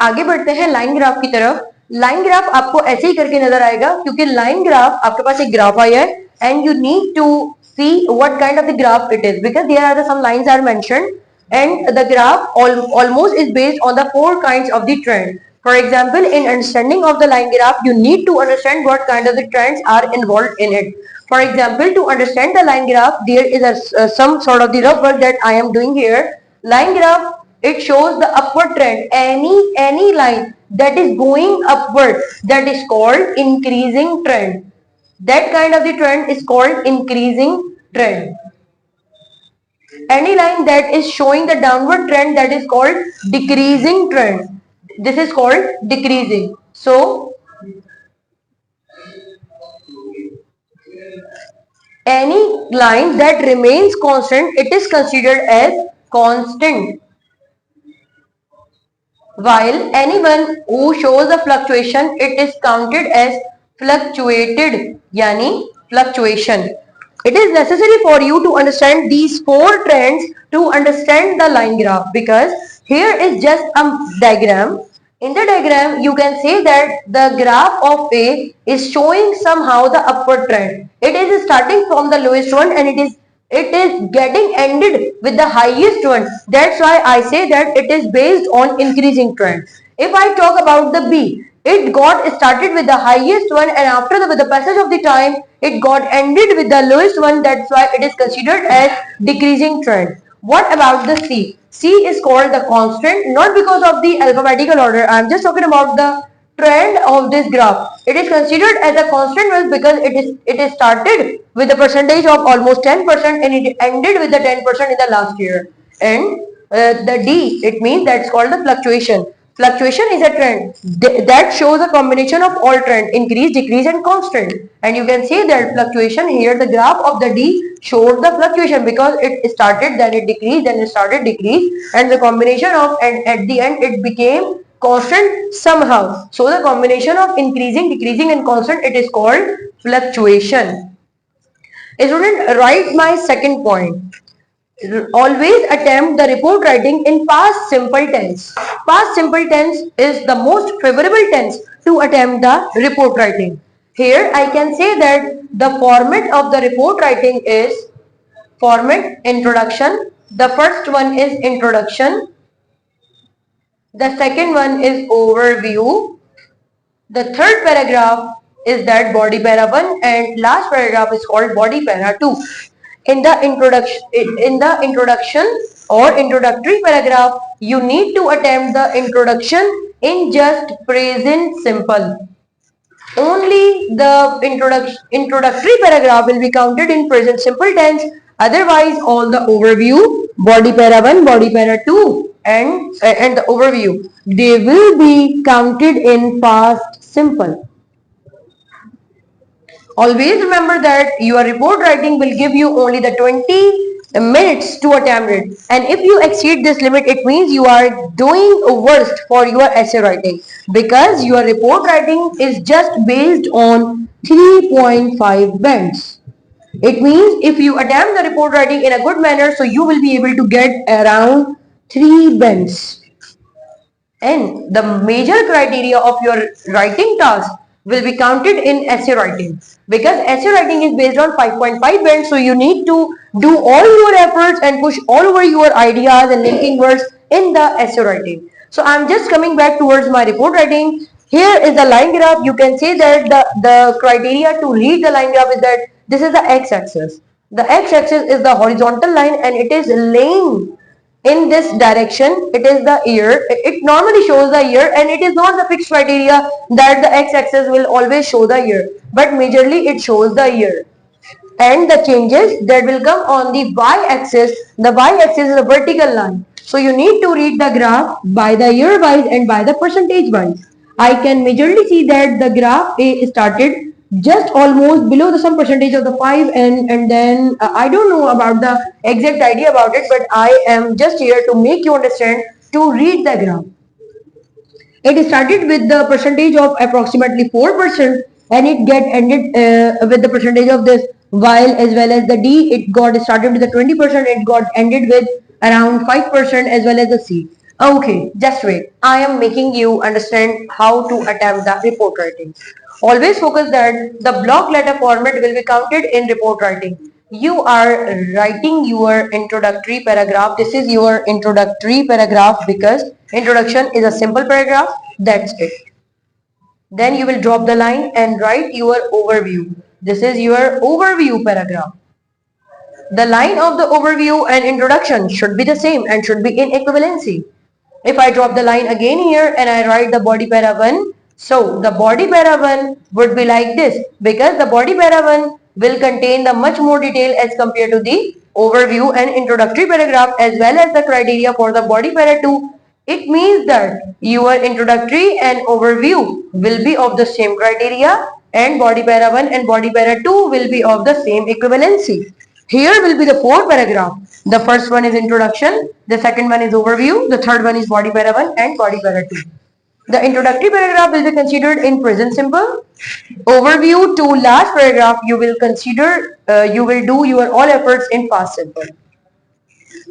आगे बढ़ते हैं लाइन ग्राफ की तरफ। लाइन ग्राफ आपको ऐसे ही करके नजर आएगा, क्योंकि लाइन ग्राफ आपके पास एक ग्राफ आया है and you need to see what kind of the graph it is, because there are some lines are mentioned and the graph almost is based on the four kinds of the trend. For example, in understanding of the line graph, you need to understand what kind of the trends are involved in it. For example, to understand the line graph, there is some sort of the rough work that I am doing here. Line graph, it shows the upward trend. Any line that is going upward, that is called increasing trend. That kind of the trend is called increasing trend. Any line that is showing the downward trend, that is called decreasing trend. This is called decreasing. So any line that remains constant, it is considered as constant. While anyone who shows a fluctuation, it is counted as fluctuated, yani fluctuation. It is necessary for you to understand these four trends to understand the line graph, because here is just a diagram. In the diagram, you can say that the graph of A is showing somehow the upward trend. It is starting from the lowest one and it is getting ended with the highest one. That's why I say that it is based on increasing trend. If I talk about the B, it got started with the highest one and after with the passage of the time, it got ended with the lowest one. That's why it is considered as decreasing trend. What about the C? C is called the constant, not because of the alphabetical order. I am just talking about the trend of this graph. It is considered as a constant one because it is started with a percentage of almost 10% and it ended with the 10% in the last year. And the D, it means that's called the fluctuation. Fluctuation is a trend that shows a combination of all trend, increase, decrease and constant. And you can see that fluctuation here, the graph of the D showed the fluctuation because it started, then it decreased, then it started decrease, and the combination of, and at the end it became constant somehow. So the combination of increasing, decreasing and constant, it is called fluctuation. Student, write my second point. Always attempt the report writing in past simple tense. Past simple tense is the most favorable tense to attempt the report writing. Here I can say that the format of the report writing is format introduction. The first one is introduction. The second one is overview. The third paragraph is that body para 1 and last paragraph is called body para 2. In the introduction or introductory paragraph, you need to attempt the introduction in just present simple. Only the introductory paragraph will be counted in present simple tense. Otherwise, all the overview, body para 1, body para 2 and the overview, they will be counted in past simple. Always remember that your report writing will give you only the 20 minutes to attempt it, and if you exceed this limit, it means you are doing worst for your essay writing, because your report writing is just based on 3.5 bands. It means if you attempt the report writing in a good manner, so you will be able to get around 3 bands. And the major criteria of your writing task will be counted in essay writing, because essay writing is based on 5.5 bands, so you need to do all your efforts and push all over your ideas and linking words in the essay writing. So I'm just coming back towards my report writing. Here is the line graph. You can say that the criteria to read the line graph is that this is the x-axis. The x-axis is the horizontal line and it is laying in this direction. It is the year. It normally shows the year, and it is not the fixed criteria that the x-axis will always show the year, but majorly it shows the year. And the changes that will come on the y-axis, the y-axis is a vertical line. So you need to read the graph by the year wise and by the percentage wise. I can majorly see that the graph A started just almost below the some percentage of the 5, and then I don't know about the exact idea about it, but I am just here to make you understand to read the graph. It started with the percentage of approximately 4% and it get ended with the percentage of this, while as well as the D, it got started with the 20%, it got ended with around 5% as well as the C. Okay, just wait. I am making you understand how to attempt the report writing. Always focus that the block letter format will be counted in report writing. You are writing your introductory paragraph. This is your introductory paragraph because introduction is a simple paragraph. That's it. Then you will drop the line and write your overview. This is your overview paragraph. The line of the overview and introduction should be the same and should be in equivalency. If I drop the line again here and I write the body para 1, so the body para 1 would be like this because the body para 1 will contain the much more detail as compared to the overview and introductory paragraph as well as the criteria for the body para 2. It means that your introductory and overview will be of the same criteria and body para 1 and body para 2 will be of the same equivalency. Here will be the four paragraph. The first one is introduction, the second one is overview, the third one is body para 1 and body para 2. The introductory paragraph will be considered in present simple. Overview to last paragraph you will consider, you will do your all efforts in past simple.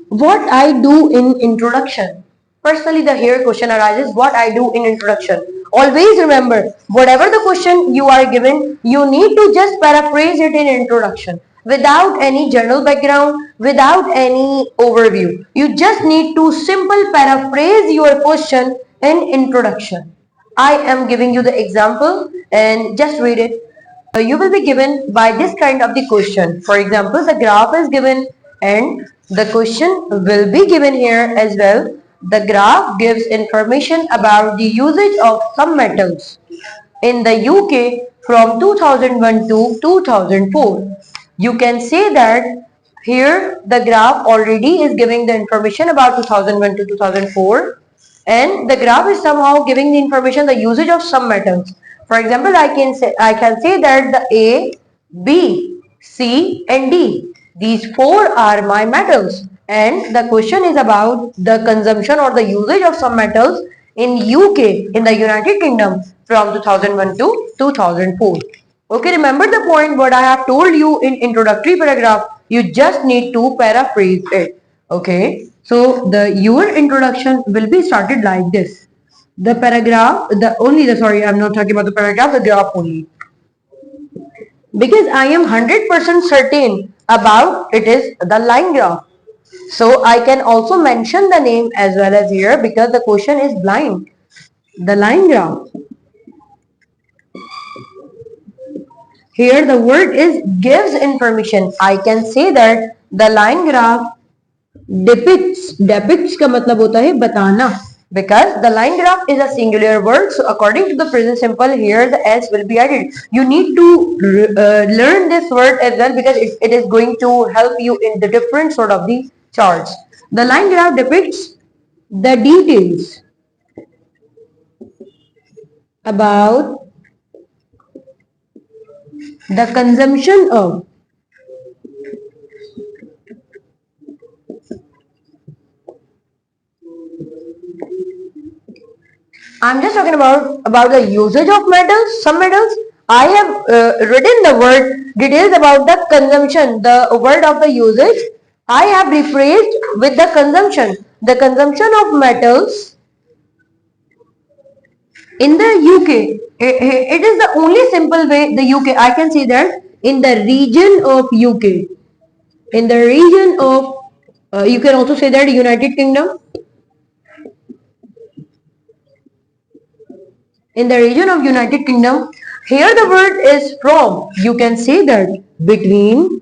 What I do in introduction. Personally, the here question arises what I do in introduction. Always remember, whatever the question you are given, you need to just paraphrase it in introduction without any general background, without any overview. You just need to simple paraphrase your question in introduction. I am giving you the example and just read it. You will be given by this kind of the question. For example, the graph is given and the question will be given here as well. The graph gives information about the usage of some metals in the UK from 2001 to 2004. You can say that here the graph already is giving the information about 2001 to 2004 and the graph is somehow giving the information the usage of some metals. For example, I can say that the A, B, C and D, these four are my metals and the question is about the consumption or the usage of some metals in UK, in the United Kingdom from 2001 to 2004. Okay, remember the point what I have told you in introductory paragraph. You just need to paraphrase it. Okay, so your introduction will be started like this. The paragraph, I'm not talking about the paragraph, the graph only. Because I am 100% certain about it is the line graph. So I can also mention the name as well as here because the question is blind. The line graph. Here the word is gives information. I can say that the line graph depicts का मतलब होता है बताना. Because the line graph is a singular word, so according to the present simple, here the s will be added. You need to learn this word as well because it is going to help you in the different sort of the charts. The line graph depicts the details about the consumption of I'm just talking about the usage of metals, some metals. I have written the word details about the consumption, the word of the usage. I have rephrased with the consumption. The consumption of metals in the UK. It is the only simple way the UK. I can say that in the region of UK. In the region of, you can also say that United Kingdom. In the region of United Kingdom, here the word is from. You can say that between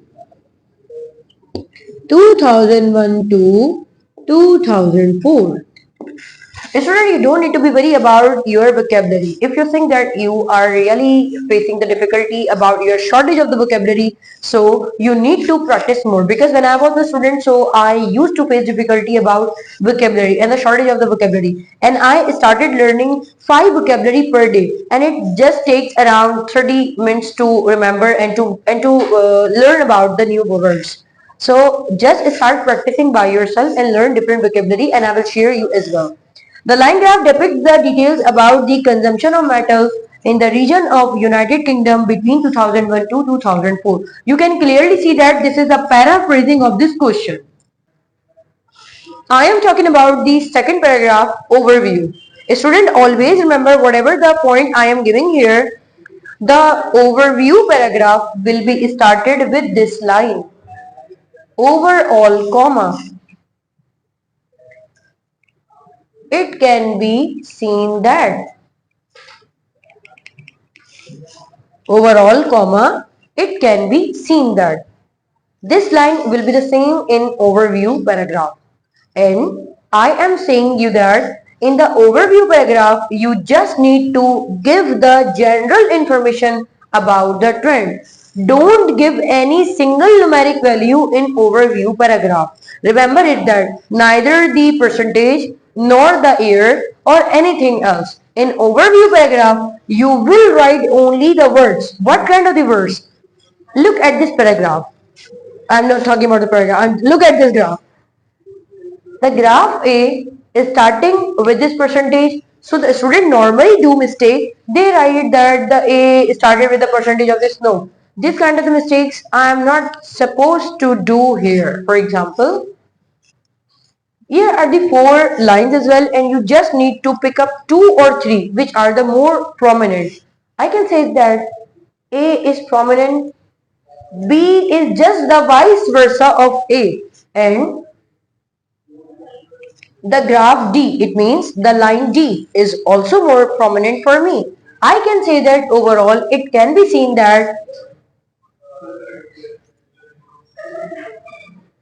2001 to 2004. Student, you don't need to be worried about your vocabulary. If you think that you are really facing the difficulty about your shortage of the vocabulary, so you need to practice more. Because when I was a student, so I used to face difficulty about vocabulary and the shortage of the vocabulary. And I started learning 5 vocabulary per day. And it just takes around 30 minutes to remember and to learn about the new words. So just start practicing by yourself and learn different vocabulary and I will share you as well. The line graph depicts the details about the consumption of metals in the region of United Kingdom between 2001 to 2004. You can clearly see that this is a paraphrasing of this question. I am talking about the second paragraph, overview. A student, always remember whatever the point I am giving here, the overview paragraph will be started with this line. Overall, comma. It can be seen that. Overall, comma. It can be seen that. This line will be the same in overview paragraph. And I am saying you that in the overview paragraph, you just need to give the general information about the trend. Don't give any single numeric value in overview paragraph. Remember it that neither the percentage nor the year or anything else. In overview paragraph, you will write only the words. What kind of the words? Look at this paragraph. I'm not talking about the paragraph. Look at this graph. The graph A is starting with this percentage. So the student normally do mistake. They write that the A started with the percentage of this. No. This kind of the mistakes I am not supposed to do here. For example, here are the 4 lines as well, and you just need to pick up 2 or 3 which are the more prominent. I can say that A is prominent, B is just the vice versa of A, and the graph D, it means the line D is also more prominent for me. I can say that overall it can be seen that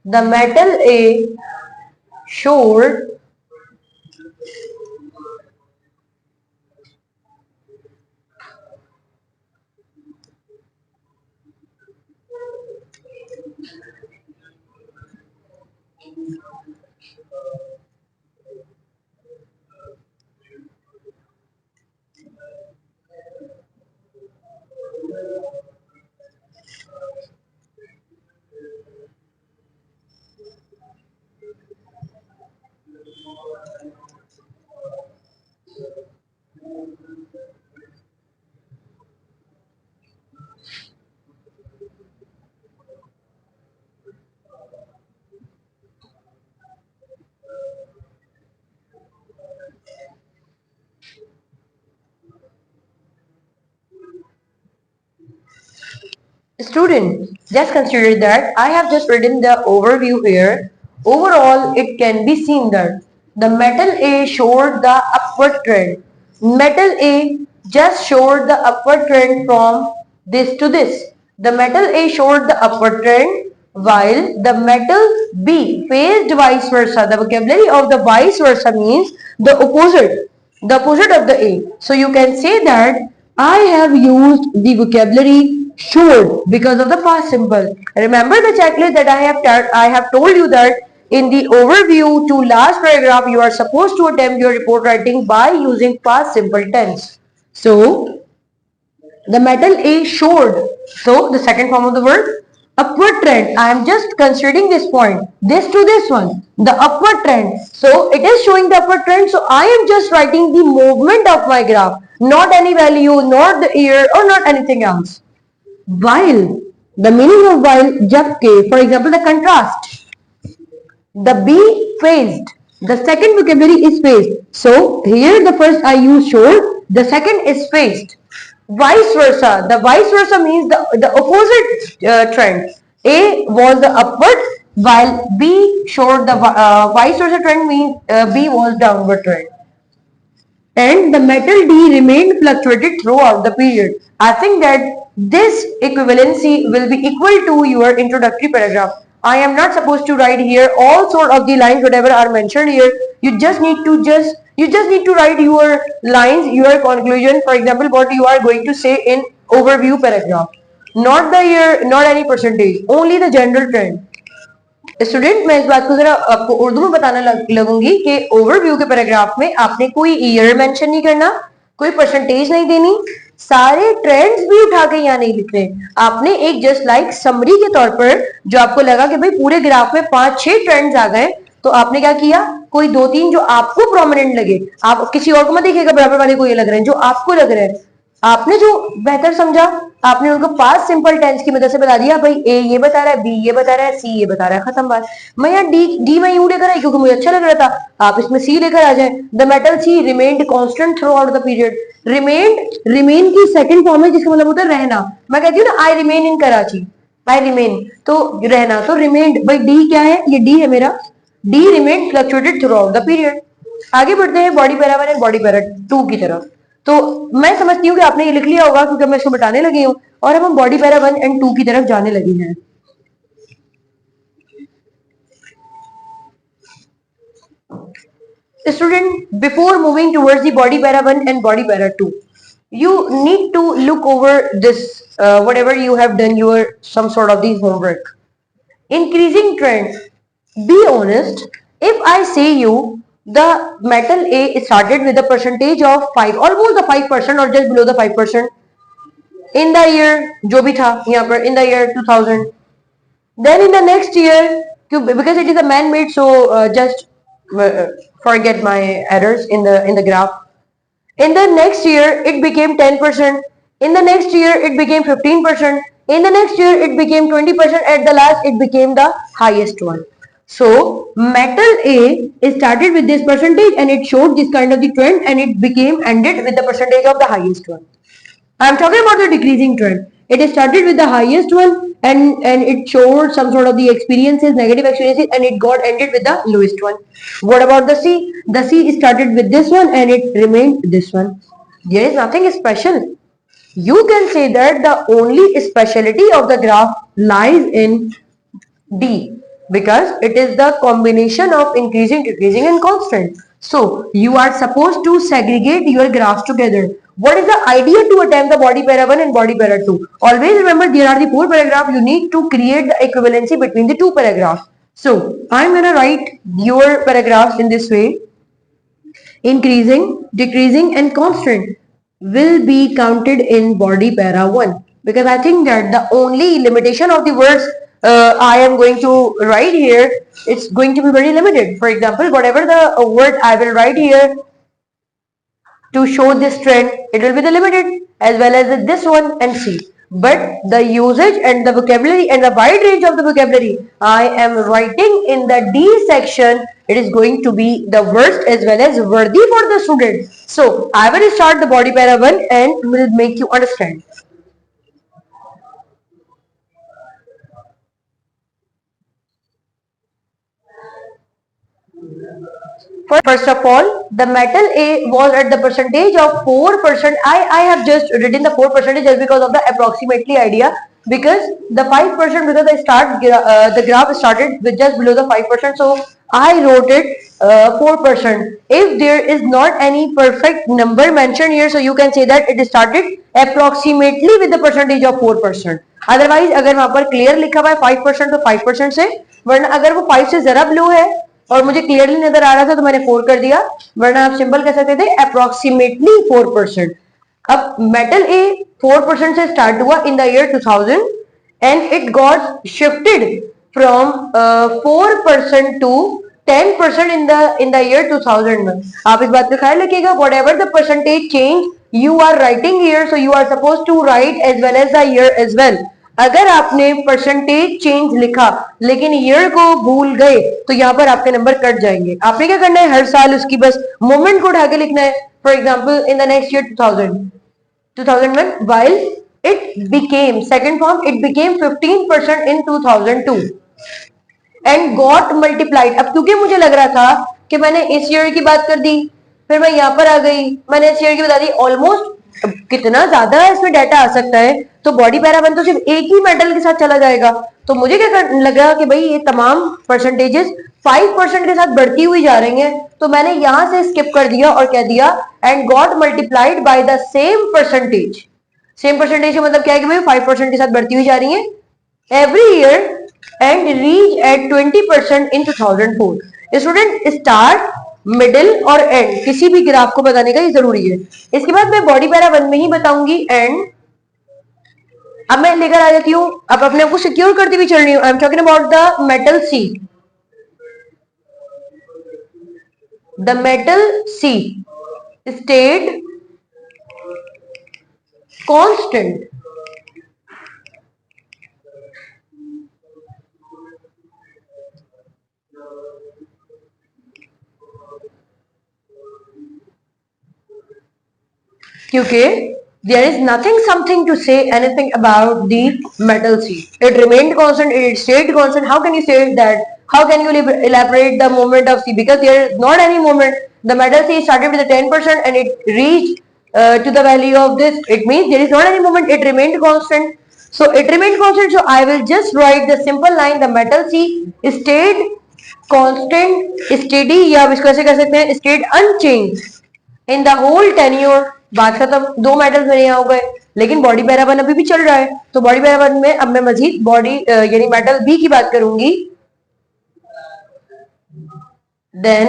the metal A showed student. Just consider that I have just written the overview here. Overall, it can be seen that the metal A showed the upward trend. Metal A just showed the upward trend from this to this. The metal A showed the upward trend while the metal B faced vice versa. The vocabulary of the vice versa means the opposite of the A. So you can say that I have used the vocabulary should because of the past simple. Remember the checklist that I have told you that in the overview to last paragraph you are supposed to attempt your report writing by using past simple tense. So the metal A showed. So the second form of the word upward trend. I am just considering this point. This to this one. The upward trend. So it is showing the upward trend. So I am just writing the movement of my graph. Not any value, not the year or not anything else. While. The meaning of while, jabke. For example, the contrast. The B phased. The second vocabulary is phased. So here the first I use showed. The second is phased. Vice versa. The vice versa means the opposite trend. A was the upward while B showed the vice versa trend means B was downward trend. And the metal D remained fluctuated throughout the period. I think that this equivalency will be equal to your introductory paragraph. I am not supposed to write here all sort of the lines whatever are mentioned here. You just need to write your lines, your conclusion, for example what you are going to say in overview paragraph. Not the year, not any percentage, only the general trend. Student मैं इस बात को जरा आपको उर्दू में बताने लगूंगी कि overview के पैराग्राफ में आपने कोई ईयर मेंशन नहीं करना, कोई परसेंटेज नहीं देनी, सारे ट्रेंड्स भी उठा के यहाँ नहीं लिख रहे. आपने एक जस्ट लाइक समरी के तौर पर जो आपको लगा कि भाई पूरे ग्राफ में 5-6 ट्रेंड्स आ गए तो आपने क्या किया, कोई 2-3 जो आपको प्रोमिनेंट लगे, आप किसी और को मत देखिएगा बराबर वाले को ये लग रहे हैं, जो आपको लग रहे हैं आपने जो बेहतर समझा, आपने उनको पास्ट सिंपल टेंस की मदद से बता दिया, भाई ए ये बता रहा है, बी ये बता रहा है, सी ये बता रहा है, खत्म बात। मैं यहाँ डी में यू लेकर आई क्योंकि मुझे अच्छा लग रहा था, आप इसमें सी लेकर आ जाए। The metal C remained constant throughout the period. Remain की सेकंड फॉर्म है जिसका मतलब होता है रहना। मैं कहती हूँ ना I remain in Karachi, I remain तो रहना, तो रिमेन्ड, भाई डी क्या है, ये डी है मेरा, D remain fluctuated through out the period. आगे बढ़ते हैं body para 1 and body para 2 की तरफ। तो मैं समझती हूँ कि आपने ये लिख लिया होगा क्योंकि मैं इसको बताने लगी हूँ, और अब हम बॉडी पैरा 1 एंड 2 की तरफ जाने लगे हैं। Student, before moving towards the body para 1 and body para 2, you need to look over this, whatever you have done, your some sort of the homework. Increasing trend. Be honest. If I say you the metal A started with a percentage of 5, almost the 5% or just below the 5% in the year जो भी था यहाँ पर in the year 2000. Then in the next year, because it is a man-made, so just forget my errors in the graph. In the next year, it became 10%. In the next year, it became 15%. In the next year, it became 20%. At the last, it became the highest one. So, metal A started with this percentage and it showed this kind of the trend and it became ended with the percentage of the highest one. I'm talking about the decreasing trend. It started with the highest one and it showed some sort of the experiences, negative experiences, and it got ended with the lowest one. What about the C? The C started with this one and it remained this one. There is nothing special. You can say that the only speciality of the graph lies in D, because it is the combination of increasing, decreasing and constant. So you are supposed to segregate your graphs together. What is the idea to attempt the body para 1 and body para 2? Always remember there are the 4 paragraphs. You need to create the equivalency between the 2 paragraphs. So I'm going to write your paragraphs in this way. Increasing, decreasing and constant will be counted in body para 1, because I think that the only limitation of the words I am going to write here, it's going to be very limited. For example, whatever the word I will write here to show this trend, it will be the limited as well as this one and C. But the usage and the vocabulary and the wide range of the vocabulary I am writing in the D section, it is going to be the worst as well as worthy for the student. So I will start the body para 1 and will make you understand. First of all, the metal A was at the percentage of 4%. I have just written the 4% just because of the approximately idea, because the 5%, because the graph started with just below the 5%, so I wrote it 4%. If there is not any perfect number mentioned here, so you can say that it started approximately with the percentage of 4%. Otherwise, अगर वहां पर clear लिखा हुआ है 5% तो 5% से, वरना अगर वो 5 से जरा below है और मुझे क्लियरली नजर आ रहा था तो मैंने 4 कर दिया, वरना आप सिंपल कह सकते थे अप्रोक्सीमेटली 4%. अब मेटल ए 4% से स्टार्ट हुआ in the year 2000 and it got shifted from 4% to 10% in the year 2001. आप इस बात पे ख्याल रखिएगा, whatever the percentage change you are writing year, so you are suppose to write as well as the year as well. अगर आपने percentage change लिखा लेकिन ईयर को भूल गए तो यहाँ पर आपके नंबर कट जाएंगे. आपने क्या करना है, हर साल उसकी बस मोमेंट को उठा के लिखना है. For example in the next year 2001 while it became second form, it became 15% in 2002 and got multiplied. अब क्योंकि मुझे लग रहा था कि मैंने इस ईयर की बात कर दी, फिर मैं यहाँ पर आ गई, मैंने इस ईयर की बता दी, ऑलमोस्ट कितना ज्यादा इसमें डाटा आ सकता है, तो बॉडी पैरा 1 तो सिर्फ एक ही मेटल के साथ चला जाएगा. तो मुझे क्या लगा कि भाई ये तमाम परसेंटेजेस 5% के साथ बढ़ती हुई जा रही हैं, तो मैंने यहां से स्किप कर दिया और कह दिया and got multiplied by the same percentage. Same percentage का मतलब क्या है कि भाई 5% के साथ बढ़ती हुई जा रही है every year and reach at 20% in 2004. Student start, middle और एंड किसी भी ग्राफ को बताने का ये जरूरी है. इसके बाद मैं बॉडी पैरा 1 में ही बताऊंगी एंड. अब मैं लेकर आ जाती हूँ, अब अपने आप को सिक्योर करती हुई चल रही हूँ. I am talking about the metal C. The metal C stayed constant. क्योंकि there is nothing something to say anything about the metal C. It remained constant, it stayed constant. How can you say that? How can you elaborate the movement of C? Because there is not any movement. The metal C started with the 10% and it reached to the value of this. It means there is not any movement, it remained constant. So it remained constant. So I will just write the simple line, the metal C stayed constant, steady, या आप इसको ऐसे कर सकते हैं, stayed unchanged in the whole tenure. बात खत्म, दो मेटल्स मेरे यहाँ हो गए, लेकिन बॉडी पैरावन अभी भी चल रहा है, तो बॉडी पैरावन में अब मैं मजीद बॉडी यानी मेटल बी की बात करूंगी. Then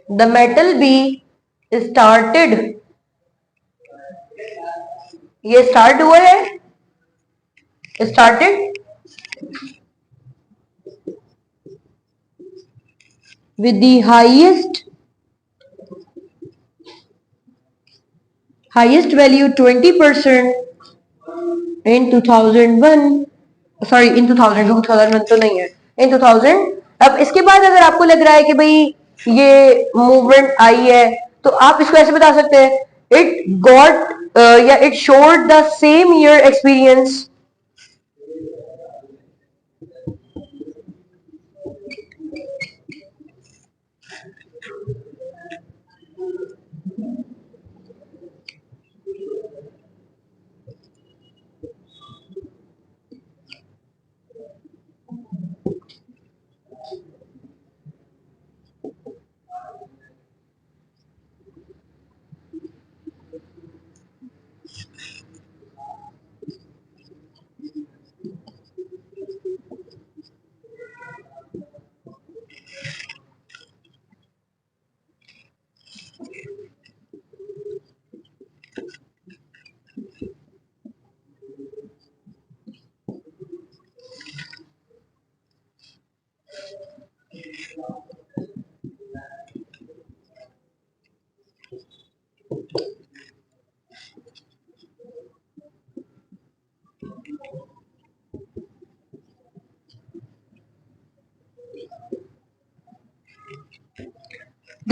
the metal B started, ये स्टार्ट हुआ है, started with the highest value 20% in 2001, sorry in 2001 तो नहीं है, इन 2000. अब इसके बाद अगर आपको लग रहा है कि भाई ये मूवमेंट आई है, तो आप इसको ऐसे बता सकते हैं, इट गॉट या it showed the same year experience.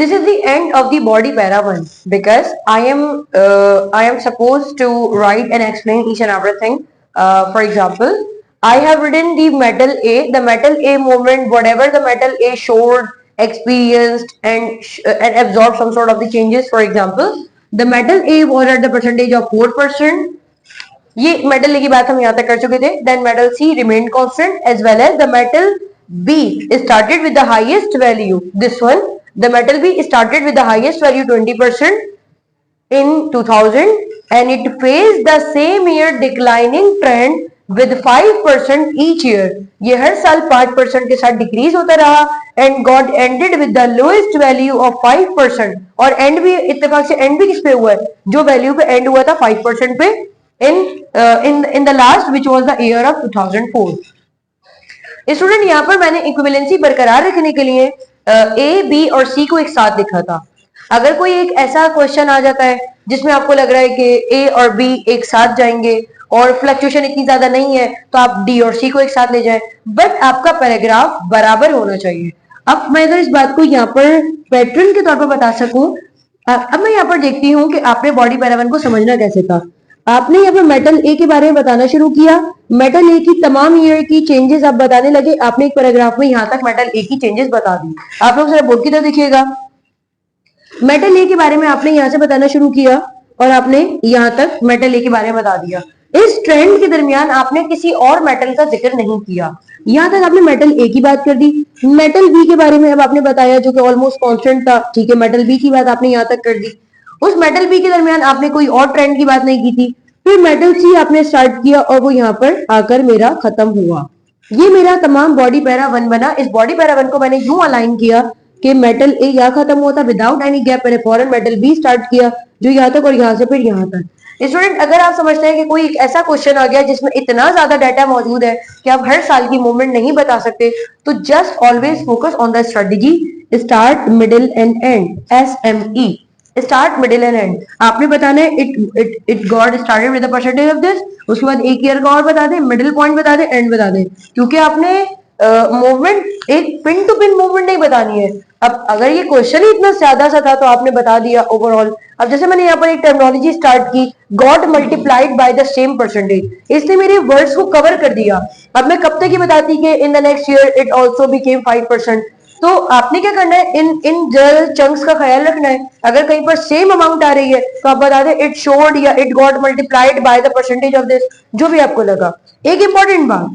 This is the end of the body para 1 because I am supposed to write and explain each and everything. For example, I have written the metal A. The metal A movement, whatever the metal A showed, experienced and absorbed some sort of the changes. For example, the metal A was at the percentage of 4%. ये metal ए की बात हम यहाँ तक कर चुके थे. Then metal C remained constant as well as the metal B started with the highest value. This one. The metal B started with the highest value 20% in 2000 and it faced the same year declining trend with 5% each year. ये हर साल 5% के साथ decrease होता रहा and got ended with the lowest value of 5%. और and भी इत्तेफाक से एंड भी किस पे हुआ है, जो वैल्यू पे एंड हुआ था 5% पे in the last which was the year of 2004. Student यहाँ पर मैंने इक्विवेलेंसी बरकरार रखने के लिए ए बी और सी को एक साथ लिखा था. अगर कोई एक ऐसा क्वेश्चन आ जाता है जिसमें आपको लग रहा है कि ए और बी एक साथ जाएंगे और फ्लक्चुएशन इतनी ज्यादा नहीं है, तो आप डी और सी को एक साथ ले जाएं, बट आपका पैराग्राफ बराबर होना चाहिए. अब मैं अगर इस बात को यहाँ पर पैटर्न के तौर पर बता सकूं, अब मैं यहाँ पर देखती हूँ कि आपने बॉडी पैरावन को समझना कैसे था. आपने यहाँ पर मेटल ए के बारे में बताना शुरू किया. मेटल ए की तमाम ईयर की चेंजेस आप बताने लगे. आपने एक पैराग्राफ में यहाँ तक मेटल ए की चेंजेस बता दी. आप लोग जरा बोर्ड की तरफ देखिएगा. मेटल ए के बारे में आपने यहाँ से बताना शुरू किया और आपने यहाँ तक मेटल ए के बारे में बता दिया. इस ट्रेंड के दरमियान आपने किसी और मेटल का जिक्र नहीं किया. यहाँ तक आपने मेटल ए की बात कर दी. मेटल बी के बारे में अब आपने बताया जो कि ऑलमोस्ट कांस्टेंट था. ठीक है, मेटल बी की बात आपने यहाँ तक कर दी. उस मेटल बी के दरमियान आपने कोई और ट्रेंड की बात नहीं की थी. फिर मेटल सी आपने स्टार्ट किया और वो यहाँ पर आकर मेरा खत्म हुआ. ये मेरा तमाम बॉडी पैरा 1 बना. इस बॉडी पैरा 1 को मैंने यूं अलाइन किया कि मेटल ए यहाँ खत्म हुआ था विदाउट एनी गैप. मैंने फौरन मेटल बी स्टार्ट किया जो यहाँ तक और यहाँ से फिर यहाँ तक. स्टूडेंट, अगर आप समझते हैं कि कोई एक ऐसा क्वेश्चन आ गया जिसमें इतना ज्यादा डाटा मौजूद है कि आप हर साल की मूवमेंट नहीं बता सकते, तो just always focus on the strategy start middle and and SME. Start, middle and and आपने बताना है। It got started with the percentage of this, उसके बाद एक ईयर का और बता दें, मिडिल पॉइंट बता दें, एंड बता दें, क्योंकि आपने मूवमेंट एक पिन टू पिन मूवमेंट नहीं बतानी है। अब अगर ये क्वेश्चन ही इतना ज्यादा सा था तो आपने बता दिया ओवरऑल। अब जैसे मैंने यहाँ पर एक टर्मिनोलॉजी स्टार्ट की, got multiplied by the same percentage, इसने मेरे वर्ड्स को कवर कर दिया। अब मैं कब तक ये बताती कि in the next year it also became 5%। तो आपने क्या करना है, इन इन जनरल चंक्स का ख्याल रखना है। अगर कहीं पर सेम अमाउंट आ रही है तो आप बता दें इट शोड या it got multiplied by the percentage of this, जो भी आपको लगा। एक इंपॉर्टेंट बात,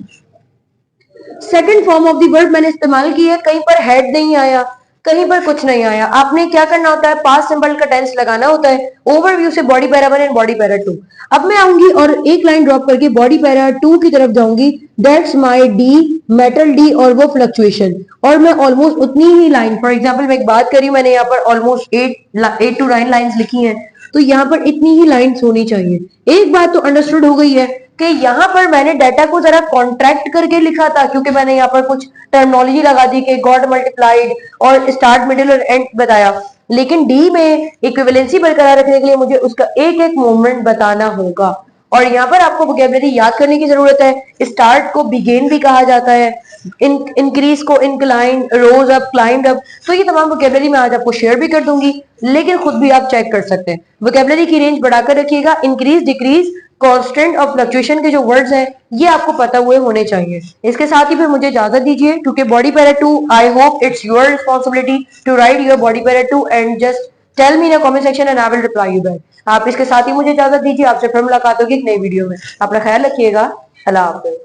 second form of the verb मैंने इस्तेमाल की है, कहीं पर हेड नहीं आया, कहीं पर कुछ नहीं आया, आपने क्या करना होता है, पास्ट सिंबल का टेंस लगाना होता है। ओवरव्यू से body para 1 and body para 2। अब मैं आऊंगी और एक लाइन ड्रॉप करके बॉडी पैरा 2 की तरफ जाऊंगी, that's my D, metal D और वो फ्लक्चुएशन। और मैं ऑलमोस्ट उतनी ही लाइन, फॉर एग्जांपल मैं एक बात करी, मैंने यहाँ पर ऑलमोस्ट 8 to 9 लाइंस लिखी हैं, तो यहाँ पर इतनी ही लाइंस होनी चाहिए। एक बात तो अंडरस्टूड हो गई है कि यहाँ पर मैंने डाटा को जरा कॉन्ट्रैक्ट करके लिखा था, क्योंकि मैंने यहाँ पर कुछ टर्मिनोलॉजी लगा दी कि गॉट मल्टीप्लाइड और स्टार्ट, मिडिल और एंड बताया। लेकिन डी में इक्विवेलेंसी बरकरार रखने के लिए मुझे उसका एक एक मूवमेंट बताना होगा। और यहाँ पर आपको वोकैबुलरी याद करने की जरूरत है। स्टार्ट को बिगेन भी कहा जाता है, इंक्रीज को इंक्लाइन, रोज अप, क्लाइंब अप। तो ये तमाम वोकैबुलरी मैं आज आपको शेयर भी कर दूंगी, लेकिन खुद भी आप चेक कर सकते हैं। वोकैबुलरी की रेंज बढ़ाकर रखिएगा। इंक्रीज, डिक्रीज, कांस्टेंट और फ्लक्चुएशन के जो वर्ड्स हैं ये आपको पता हुए होने चाहिए। इसके साथ ही फिर मुझे इजाजत दीजिए, क्योंकि body para 2, I hope it's your responsibility to write your body para 2 and just tell me in comment section and I will reply you back. आप इसके साथ ही मुझे इजाजत दीजिए, आपसे फिर मुलाकात होगी एक नई वीडियो में। अपना ख्याल रखिएगा। अल्लाह हाफिज।